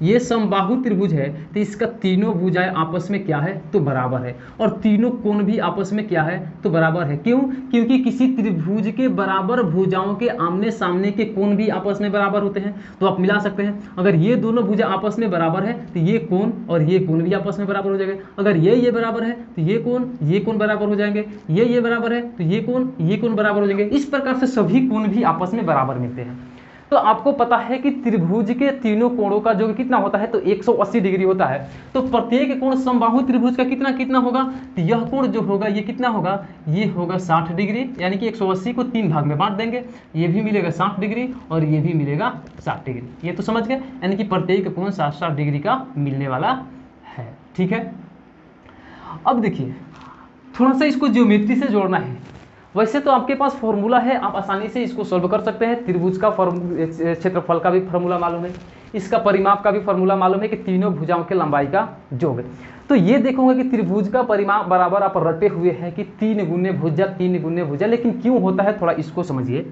ये समबाहु त्रिभुज है तो इसका तीनों भुजाएं आपस में क्या है तो बराबर है, और तीनों कोण भी आपस में क्या है तो बराबर है। क्यों? क्योंकि किसी त्रिभुज के बराबर भुजाओं के आमने सामने के कोण भी आपस में बराबर होते हैं, तो आप मिला सकते हैं। अगर ये दोनों भुजा आपस में बराबर है तो ये कोण और ये कोण भी आपस में बराबर हो जाएंगे। अगर ये बराबर है तो ये कोण बराबर हो जाएंगे, ये बराबर है तो ये कोण बराबर हो जाएंगे। इस प्रकार से सभी कोण भी आपस में बराबर मिलते हैं। तो आपको पता है कि त्रिभुज के तीनों कोणों का जो कितना होता है तो 180 डिग्री होता है। तो प्रत्येक कोण समबाहु त्रिभुज का कितना कितना होगा, तो यह कोण जो होगा ये कितना होगा, ये होगा 60 डिग्री, यानी कि 180 को 3 भाग में बांट देंगे, ये भी मिलेगा 60 डिग्री और ये भी मिलेगा 60 डिग्री। ये तो समझ गए, यानी कि प्रत्येक कोण 60 डिग्री का मिलने वाला है। ठीक है, अब देखिए थोड़ा सा इसको ज्योमेट्री से जोड़ना है। वैसे तो आपके पास फॉर्मूला है, आप आसानी से इसको सॉल्व कर सकते हैं। त्रिभुज का क्षेत्रफल का भी फॉर्मूला मालूम है, इसका परिमाप का भी फॉर्मूला मालूम है कि तीनों भुजाओं के लंबाई का योग। तो ये देखोगे कि त्रिभुज का परिमाप बराबर आप रटे हुए हैं कि 3 गुने भुजा, लेकिन क्यों होता है थोड़ा इसको समझिए।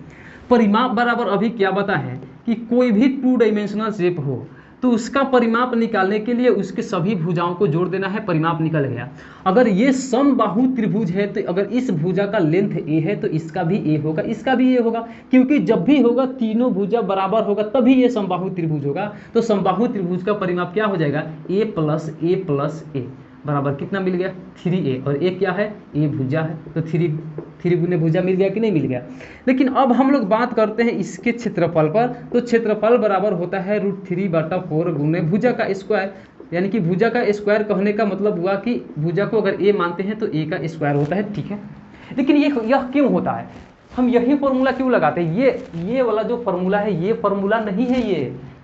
परिमाप बराबर अभी क्या बता है कि कोई भी 2 डायमेंशनल शेप हो तो उसका परिमाप निकालने के लिए उसके सभी भुजाओं को जोड़ देना है, परिमाप निकल गया। अगर ये समबाहु त्रिभुज है तो अगर इस भुजा का लेंथ ए है तो इसका भी ए होगा, इसका भी ए होगा, क्योंकि जब भी होगा तीनों भुजा बराबर होगा तभी ये समबाहु त्रिभुज होगा। तो समबाहु त्रिभुज का परिमाप क्या हो जाएगा, ए प्लस ए बराबर कितना मिल गया 3a, और ए क्या है, ए भुजा है, तो 3 गुने भुजा मिल गया कि नहीं मिल गया। लेकिन अब हम लोग बात करते हैं इसके क्षेत्रफल पर, तो क्षेत्रफल बराबर होता है √3/4 गुने भुजा का स्क्वायर, यानी कि भुजा का स्क्वायर कहने का मतलब हुआ कि भुजा को अगर ए मानते हैं तो ए का स्क्वायर होता है। ठीक है, लेकिन यह क्यों होता है, हम यही फॉर्मूला क्यों लगाते हैं, ये वाला जो फॉर्मूला है ये फॉर्मूला नहीं है,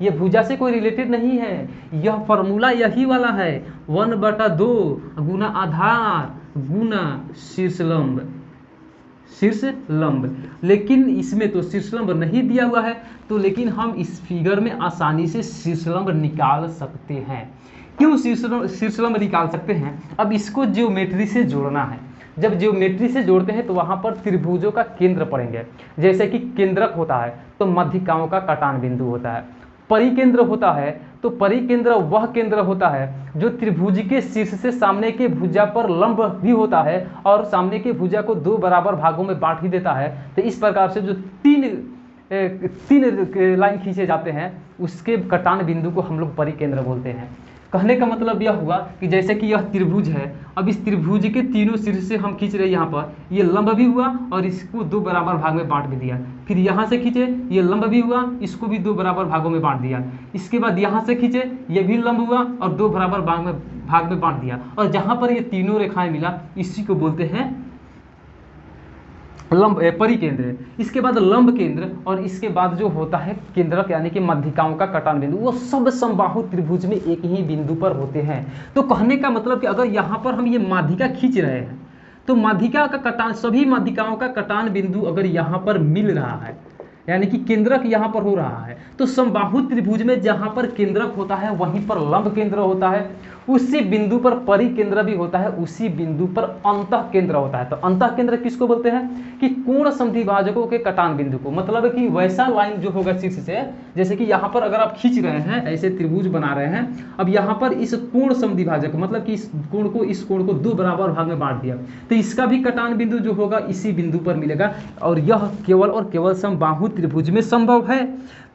ये भुजा से कोई रिलेटेड नहीं है, यह फॉर्मूला यही वाला है 1/2 गुना आधार गुना शीर्ष लंब। लेकिन इसमें तो शीर्षलंब नहीं दिया हुआ है, तो लेकिन हम इस फिगर में आसानी से शीर्षलंब निकाल सकते हैं। क्यों शीर्षलंब निकाल सकते हैं, अब इसको ज्योमेट्री से जोड़ना है। जब ज्योमेट्री से जोड़ते हैं तो वहां पर त्रिभुजों का केंद्र पड़ेंगे, जैसे कि केंद्रक होता है तो मध्यिकाओं का कटान बिंदु होता है, परिकेंद्र होता है तो परिकेंद्र वह केंद्र होता है जो त्रिभुज के शीर्ष से सामने के भुजा पर लंब भी होता है और सामने के भुजा को 2 बराबर भागों में बांट ही देता है। तो इस प्रकार से जो तीन लाइन खींचे जाते हैं उसके कटान बिंदु को हम लोग परिकेंद्र बोलते हैं। कहने का मतलब यह हुआ कि जैसे कि यह त्रिभुज है, अब इस त्रिभुज के तीनों शीर्ष से हम खींच रहे हैं, यहाँ पर ये लंब भी हुआ और इसको 2 बराबर भाग में बांट भी दिया, फिर यहाँ से खींचे ये लंब भी हुआ, इसको भी 2 बराबर भागों में बांट दिया, इसके बाद यहाँ से खींचे ये भी लंब हुआ और 2 बराबर भाग में बांट दिया, और जहाँ पर ये तीनों रेखाएं मिला इसी को बोलते हैं लंब परिकेंद्र। इसके बाद लंब केंद्र और इसके बाद जो होता है केंद्रक यानी कि मध्यिकाओं का कटान बिंदु, वो सब समबाहु त्रिभुज में एक ही बिंदु पर होते हैं। तो कहने का मतलब कि अगर यहाँ पर हम ये माध्यिका खींच रहे हैं तो माध्यिका का कटान, सभी माध्यिकाओं का कटान बिंदु अगर यहाँ पर मिल रहा है यानी कि केंद्रक यहाँ पर हो रहा है, तो समबाहु त्रिभुज में जहाँ पर केंद्रक होता है वहीं पर लंब केंद्र होता है, उसी बिंदु पर परिकेंद्र भी होता है, उसी बिंदु पर अंतः केंद्र होता है। तो अंतः केंद्र किसको बोलते हैं कि कोण समद्विभाजकों के कटान बिंदु को, मतलब कि वैसा लाइन जो होगा शीर्ष से, जैसे कि यहाँ पर अगर आप खींच रहे हैं ऐसे त्रिभुज बना रहे हैं, अब यहाँ पर इस कोण समद्विभाजक मतलब कि इस कोण को 2 बराबर भाग में बांट दिया, तो इसका भी कटान बिंदु जो होगा इसी बिंदु पर मिलेगा, और यह केवल और केवल समबाहु त्रिभुज में संभव है।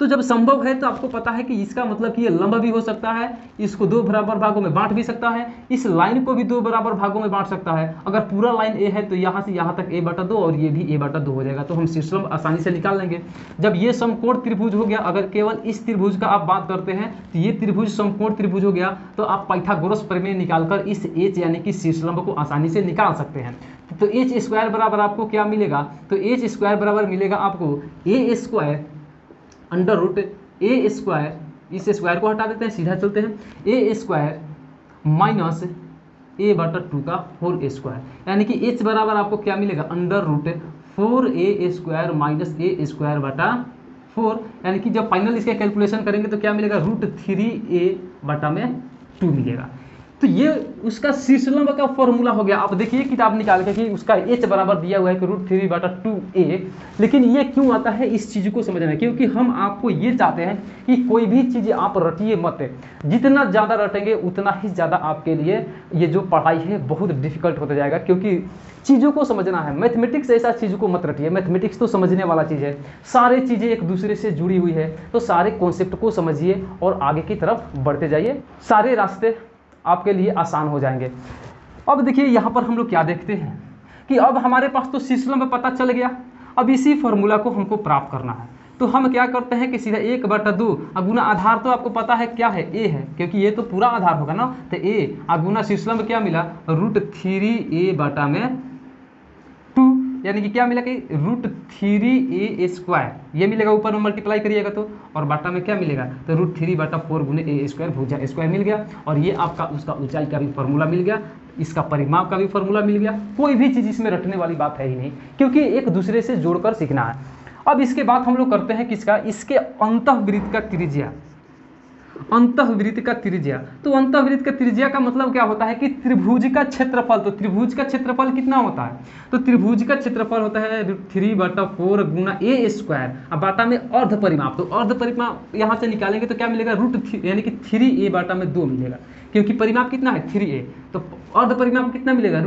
तो जब संभव है तो आपको पता है कि इसका मतलब कि ये लंब भी हो सकता है, इसको 2 बराबर भागों में बांट भी सकता है, इस लाइन को भी 2 बराबर भागों में बांट सकता है। अगर पूरा लाइन ए है तो यहाँ से यहाँ तक a/2 और ये भी a/2 हो जाएगा, तो हम शीर्षलंब आसानी से निकाल लेंगे। जब ये समकोण त्रिभुज हो गया, अगर केवल इस त्रिभुज का आप बात करते हैं तो ये त्रिभुज समकोण त्रिभुज हो गया, तो आप पाइथागोरस प्रमेय निकालकर इस h यानी कि शीर्षलंब को आसानी से निकाल सकते हैं। तो h स्क्वायर बराबर आपको क्या मिलेगा, तो h स्क्वायर बराबर मिलेगा आपको a² √a स्क्वायर, इस स्क्वायर को हटा देते हैं, सीधा चलते हैं, a² माइनस a/2 का होल स्क्वायर, यानी कि h बराबर आपको क्या मिलेगा √4a² माइनस a²/4, यानी कि जब फाइनल इसका कैलकुलेशन करेंगे तो क्या मिलेगा √3a/2 मिलेगा। तो ये उसका शीर्षलंब का फॉर्मूला हो गया। आप देखिए किताब निकाल के कि उसका h बराबर दिया हुआ है कि √3/2a, लेकिन ये क्यों आता है इस चीज़ को समझना है, क्योंकि हम आपको ये चाहते हैं कि कोई भी चीज़ आप रटिए मत, जितना ज़्यादा रटेंगे उतना ही ज़्यादा आपके लिए ये जो पढ़ाई है बहुत डिफिकल्ट होता जाएगा, क्योंकि चीज़ों को समझना है। मैथमेटिक्स ऐसा चीज़ों को मत रटिए, मैथमेटिक्स तो समझने वाला चीज़ है, सारे चीज़ें एक दूसरे से जुड़ी हुई है, तो सारे कॉन्सेप्ट को समझिए और आगे की तरफ बढ़ते जाइए, सारे रास्ते आपके लिए आसान हो जाएंगे। अब देखिए यहाँ पर हम लोग क्या देखते हैं कि अब हमारे पास तो शीर्षलंब पता चल गया, अब इसी फॉर्मूला को हमको प्राप्त करना है। तो हम क्या करते हैं कि सीधा 1/2 गुना आधार तो आपको पता है क्या है, a है, क्योंकि ये तो पूरा आधार होगा ना, तो a गुना शीर्षलंब क्या मिला √3a/2, यानी कि क्या मिला कि √3a², ये मिलेगा, ऊपर में मल्टीप्लाई करिएगा तो, और बाटा में क्या मिलेगा तो √3/4 गुने a² भुजा स्क्वायर मिल गया, और ये आपका उसका ऊंचाई का भी फॉर्मूला मिल गया, इसका परिमाप का भी फॉर्मूला मिल गया। कोई भी चीज़ इसमें रटने वाली बात है ही नहीं, क्योंकि एक दूसरे से जोड़कर सीखना है। अब इसके बाद हम लोग करते हैं किसका, इसके अंतःवृत्त का त्रिज्या, अंतःवृत्त का त्रिज्या। तो अंतःवृत्त का त्रिज्या का मतलब क्या होता है कि त्रिभुज का क्षेत्रफल, तो त्रिभुज का क्षेत्रफल कितना होता है, तो त्रिभुज का क्षेत्रफल होता है 3/4 गुना a², अब बाटा में अर्ध परिमाप, तो अर्ध परिमाप यहाँ से निकालेंगे तो क्या मिलेगा √3, यानी कि 3a/2 मिलेगा, क्योंकि परिमाप कितना है 3a, तो अर्ध परिमाप कितना मिलेगा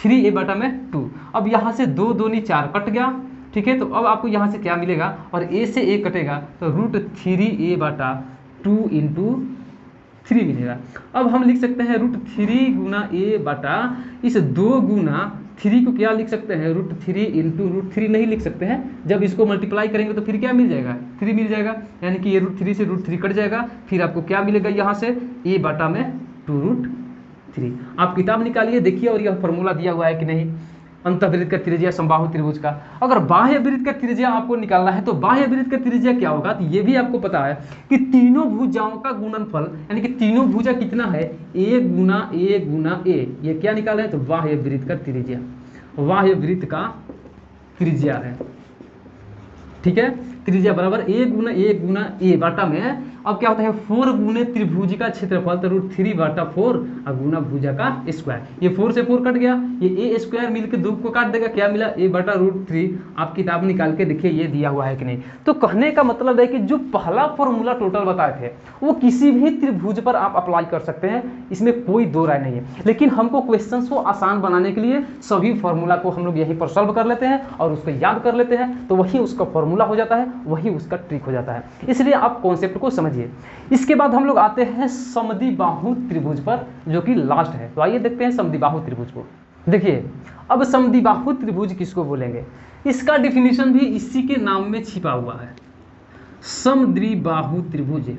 3a/2। अब यहाँ से 2 दूनी 4 कट गया, ठीक है, तो अब आपको यहाँ से क्या मिलेगा, और a से a कटेगा तो √3a/2 × 3 मिलेगा। अब हम लिख सकते हैं √3 गुना a/, इस 2 गुना 3 को क्या लिख सकते हैं √3 × √3 नहीं लिख सकते हैं, जब इसको मल्टीप्लाई करेंगे तो फिर क्या मिल जाएगा 3 मिल जाएगा, यानी कि ये √3 से √3 कट जाएगा, फिर आपको क्या मिलेगा यहाँ से a/2√3। आप किताब निकालिए देखिए, और यह फॉर्मूला दिया हुआ है कि नहीं, अंतःवृत्त का त्रिज्या समबाहु त्रिभुज का। अगर बाह्य वृत्त का त्रिज्या आपको निकालना है तो बाह्य वृत्त का त्रिज्या क्या होगा, तो ये भी आपको पता है कि तीनों भुजाओं का गुणनफल, यानी कि तीनों भुजा कितना है a गुना a, ये क्या निकाला है तो बाह्य वृत्त का त्रिज्या, बाह्य वृत्त का त्रिज्या है, ठीक है, त्रिज्या बराबर a गुना a बाटा में, अब क्या होता है 4 गुने त्रिभुज का क्षेत्रफल, तो √3/4 गुना भुजा का स्क्वायर, ये 4 से 4 कट गया, ये a² मिलकर 2 को काट देगा, क्या मिला a/√3। आप किताब निकाल के देखिए ये दिया हुआ है कि नहीं। तो कहने का मतलब है कि जो पहला फॉर्मूला टोटल बताए थे वो किसी भी त्रिभुज पर आप अप्लाई कर सकते हैं, इसमें कोई दो राय नहीं है, लेकिन हमको क्वेश्चन को आसान बनाने के लिए सभी फॉर्मूला को हम लोग यहीं पर सॉल्व कर लेते हैं और उसको याद कर लेते हैं, तो वही उसका फॉर्मूला हो जाता है, वही उसका ट्रिक हो जाता है। इसलिए आप कॉन्सेप्ट को समझिए। इसके बाद हम लोग आते हैं समद्विबाहु त्रिभुज पर, जो कि लास्ट है। तो आइए देखते हैं समद्विबाहु त्रिभुज को। देखिए अब समद्विबाहु त्रिभुज किसको बोलेंगे, इसका डिफिनीशन भी इसी के नाम में छिपा हुआ है, समद्विबाहु त्रिभुज।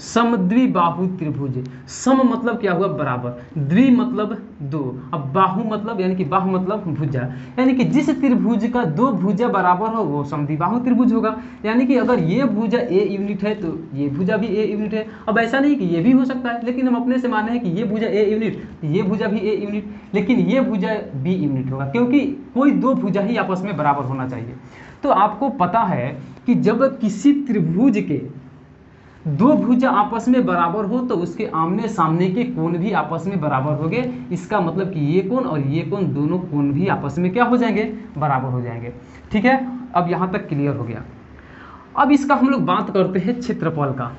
समद्विबाहु त्रिभुज, सम मतलब क्या हुआ बराबर, द्वि मतलब 2, अब बाहु मतलब यानी कि बाहु मतलब भुजा, यानी कि जिस त्रिभुज का 2 भुजा बराबर हो वो समद्विबाहु त्रिभुज होगा। यानी कि अगर ये भुजा a यूनिट है तो ये भुजा भी a यूनिट है। अब ऐसा नहीं कि ये भी हो सकता है, लेकिन हम अपने से माने हैं कि ये भुजा a यूनिट, ये भुजा भी a यूनिट, लेकिन ये भुजा b यूनिट होगा, क्योंकि कोई 2 भुजा ही आपस में बराबर होना चाहिए। तो आपको पता है कि जब किसी त्रिभुज के 2 भुजा आपस में बराबर हो तो उसके आमने सामने के कोण भी आपस में बराबर होंगे। इसका मतलब कि ये कोण और ये कोण, दोनों कोण भी आपस में क्या हो जाएंगे, बराबर हो जाएंगे। ठीक है, अब यहाँ तक क्लियर हो गया। अब इसका हम लोग बात करते हैं क्षेत्रफल का।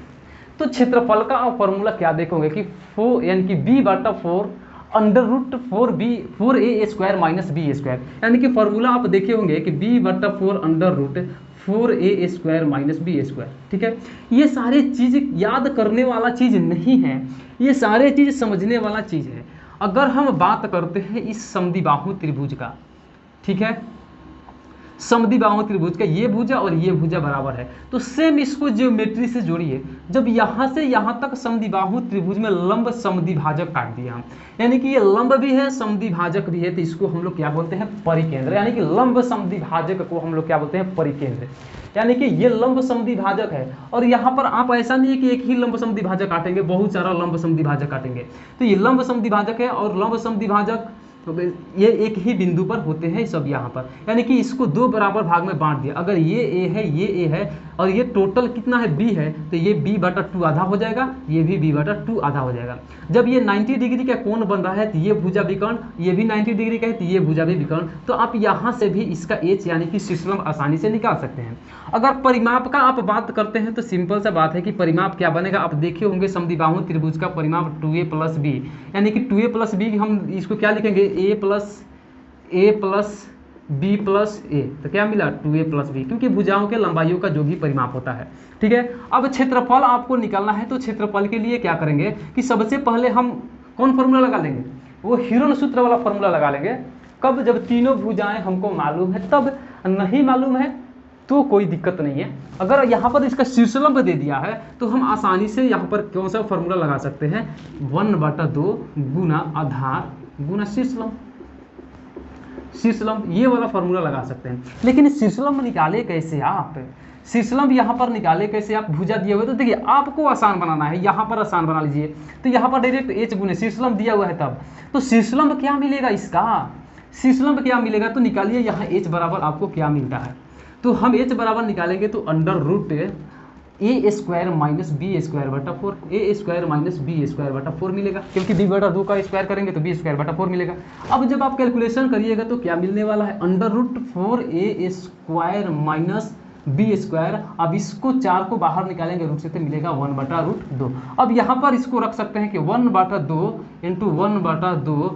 तो क्षेत्रफल का आप फॉर्मूला क्या देखोगे कि 4 यानी कि b/4 √4a² माइनस b², यानी कि फॉर्मूला आप देखे होंगे कि b/4 √4a² माइनस b²। ठीक है, ये सारे चीज़ याद करने वाला चीज़ नहीं है, ये सारे चीज़ समझने वाला चीज़ है। अगर हम बात करते हैं इस समद्विबाहु त्रिभुज का, ठीक है, समद्विबाहु त्रिभुज का ये भुजा और ये भुजा बराबर है, तो सेम इसको ज्योमेट्री से जोड़िए। जब यहाँ से यहाँ तक समद्विबाहु त्रिभुज में लंब समद्विभाजक काट दिया हम, यानी कि ये लंब भी है समद्विभाजक भी है, तो इसको हम लोग क्या बोलते हैं परिकेंद्र, यानी कि लंब समद्विभाजक को हम लोग क्या बोलते हैं परिकेंद्र। यानी कि ये लंब समद्विभाजक है, और यहाँ पर आप ऐसा नहीं है कि एक ही लंब समद्विभाजक काटेंगे, बहुत सारा लंब समद्विभाजक काटेंगे। तो ये लंब समद्विभाजक है, और लंब समद्विभाजक तो ये एक ही बिंदु पर होते हैं सब यहाँ पर, यानी कि इसको दो बराबर भाग में बांट दिया। अगर ये ए है, ये ए है और ये टोटल कितना है बी है, तो ये बी बटा 2 आधा हो जाएगा, ये भी बी बटा 2 आधा हो जाएगा। जब ये 90 डिग्री का कोण बन रहा है तो ये भुजा विकर्ण, ये भी 90 डिग्री का है तो ये भुजा भी विकर्ण, तो आप यहाँ से भी इसका एच यानी कि शीर्षलंब आसानी से निकाल सकते हैं। अगर परिमाप का आप बात करते हैं तो सिंपल सा बात है कि परिमाप क्या बनेगा, आप देखे होंगे समद्विबाहु त्रिभुज का परिमाप 2a प्लस बी, यानी कि 2a प्लस बी हम इसको क्या लिखेंगे, a प्लस b प्लस ए, तो क्या मिला 2a प्लस बी, क्योंकि भुजाओं के लंबाइयों का जो भी परिमाप होता है। ठीक है, अब क्षेत्रफल आपको निकालना है, तो क्षेत्रफल के लिए क्या करेंगे कि सबसे पहले हम कौन फॉर्मूला लगा लेंगे, वो हीरोन सूत्र वाला फॉर्मूला लगा लेंगे। कब, जब तीनों भुजाएं हमको मालूम है, तब नहीं मालूम है तो कोई दिक्कत नहीं है। अगर यहाँ पर इसका शीर्षलंब दे दिया है तो हम आसानी से यहाँ पर कौन सा फॉर्मूला लगा सकते हैं, 1/2 गुना आधार गुना शीर्षलंब, शीर्षलंब ये वाला फॉर्मूला लगा सकते हैं। लेकिन शीर्षलंब निकाले कैसे आप, शीर्षलंब यहाँ पर निकाले कैसे आप, भुजा दिए हुए, तो देखिए आपको आसान बनाना है, यहाँ पर आसान बना लीजिए, तो यहाँ पर डायरेक्ट एच गुने शीर्षलंब दिया हुआ है, तब तो शीर्षलंब क्या मिलेगा, इसका शीर्षलंब क्या मिलेगा, तो निकालिए यहाँ एच बराबर आपको क्या मिलता है। तो हम एच बराबर निकालेंगे तो √a² माइनस बी स्क्वायर बटा 4, a² माइनस बी स्क्वायर बटा 4 मिलेगा, क्योंकि b बटा 2 का स्क्वायर करेंगे तो b² बटा 4 मिलेगा। अब जब आप कैलकुलेशन करिएगा तो क्या मिलने वाला है, √4a² माइनस b²। अब इसको 4 को बाहर निकालेंगे रूट से तो मिलेगा 1/√2। अब यहाँ पर इसको रख सकते हैं कि 1/2 इंटू 1/2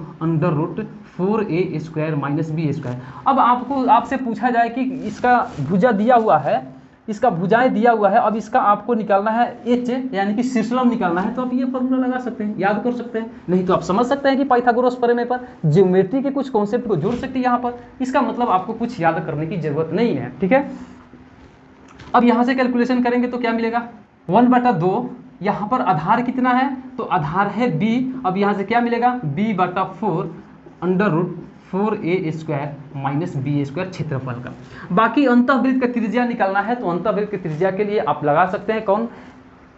√4a² माइनस b²। अब आपसे पूछा जाए कि इसका भुजा दिया हुआ है, इसका भुजाएं दिया हुआ है, अब इसका आपको निकालना है एच यानी कि शीर्षलंब निकालना है, तो आप ये फॉर्मूला लगा सकते हैं, याद कर सकते हैं, नहीं तो आप समझ सकते हैं कि पाइथागोरस प्रमेय पर ज्योमेट्री के कुछ कॉन्सेप्ट को जोड़ सकते हैं यहाँ पर। इसका मतलब आपको कुछ याद करने की जरूरत नहीं है। ठीक है, अब यहाँ से कैलकुलेशन करेंगे तो क्या मिलेगा, 1/2, यहाँ पर आधार कितना है, तो आधार है b, अब यहाँ से क्या मिलेगा b/4 √4a² माइनस b² क्षेत्रफल का। बाकी अंतःवृत्त का त्रिज्या निकालना है, तो अंतःवृत्त की त्रिज्या के लिए आप लगा सकते हैं कौन,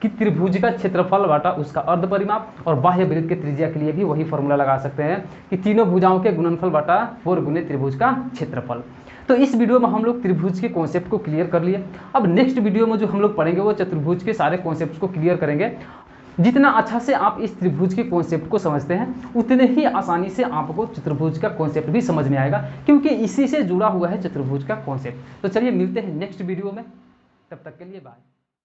कि त्रिभुज का क्षेत्रफल बटा उसका अर्ध परिमाप, और बाह्य वृत्त के त्रिज्या के लिए भी वही फॉर्मूला लगा सकते हैं कि तीनों भुजाओं के गुणनफल बटा 4 गुने त्रिभुज का क्षेत्रफल। तो इस वीडियो में हम लोग त्रिभुज के कॉन्सेप्ट को क्लियर कर लिए। अब नेक्स्ट वीडियो में जो हम लोग पढ़ेंगे वो चतुर्भुज के सारे कॉन्सेप्ट को क्लियर करेंगे। जितना अच्छा से आप इस त्रिभुज के कॉन्सेप्ट को समझते हैं उतने ही आसानी से आपको चतुर्भुज का कॉन्सेप्ट भी समझ में आएगा, क्योंकि इसी से जुड़ा हुआ है चतुर्भुज का कॉन्सेप्ट। तो चलिए मिलते हैं नेक्स्ट वीडियो में, तब तक के लिए बाय।